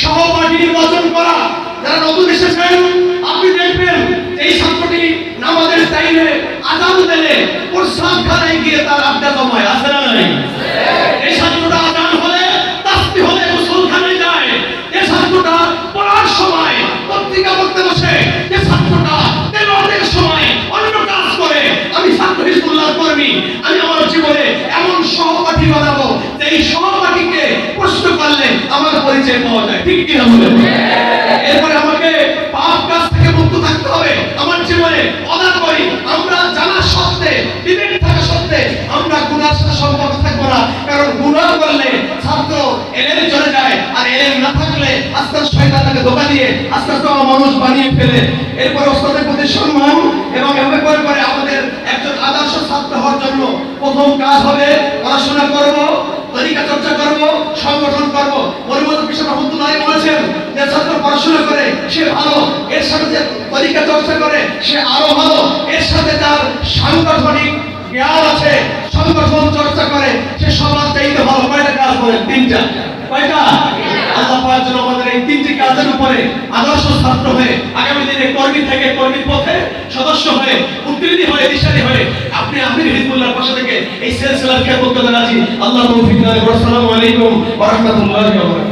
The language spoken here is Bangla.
সহপাঠী নির্বাচন করা। যারা নতুন এসেছেন আপনি দেখবেন এই ছাত্রটি নামাজের টাইমে আযান দিলে প্রস্রাবখানায় গিয়ে তার আড্ডা জমায়, আছে না নাই? এই ছাত্রটা আযান হলে তাসবিহ হলে গোসলখানায় যায়। এই ছাত্রটা পড়ার সময় পত্রিকা পড়তে বসে। এই ছাত্রটা তেলাওয়াতের সময় অন্য কাজ করে। আমি ছাত্র হিজবুল্লাহর কর্মী, আমি আমার জীবনে এমন সহপাঠী বানাবো যে এই সহপাঠীকে প্রশ্ন করলে আমার পরিচয় পাওয়া যায়, ঠিক কিনা বলেন? এরপরে আমাকে পাপ কাজ থেকে মুক্ত থাকতে হবে। আমার জীবনে অদা করি আমরা জানা সত্ত্বে, বিবেক থাকা সত্ত্বে আমরা গুনার সাথে সম্পর্ক থাকবো না। কারণ গুনাহ করলে ছাত্র এলেম চলে যায়, আর এলেম না থাকলে আস্তে আস্তে শয়তান তাকে ধোঁকা দিয়ে আস্তে আস্তে মানুষ বানিয়ে ফেলে। এরপরে ওস্তাদের প্রতি সম্মান এবং এভাবে করে করে আমাদের একজন আদর্শ ছাত্র হওয়ার জন্য প্রথম কাজ হবে পড়াশোনা করব, তরিকা চর্চা করব, সংগঠন করব। মরিবুল কৃষ্ণ রহমতুল্লাহ বলেছেন যে ছাত্র পড়াশোনা করে সে ভালো, এর সাথে যে তরিকা চর্চা করে সে আরো ভালো, এর সাথে তার সাংগঠনিক জ্ঞান আছে, সংগঠন চর্চা করে সে সবার চাইতে ভালো। কয়টা কাজ করেন? তিনটা। কয়টা? আল্লাহ পাওয়ার জন্য আমাদের এই তিনটি কাজের উপরে আদর্শ ছাত্র হয়ে আগামী দিনে কর্মী থেকে কর্মীর পথে সদস্য হয়ে উত্তীর্ণ হয়ে দিশারি হয়ে আপনি আমির হিজবুল্লাহর পাশে থেকে এই সিলসিলার খেদমত করতে রাজি। আল্লাহ তৌফিক দান করুন। আসসালামু আলাইকুম ওয়া রাহমাতুল্লাহি ওয়া বারাকাতুহু।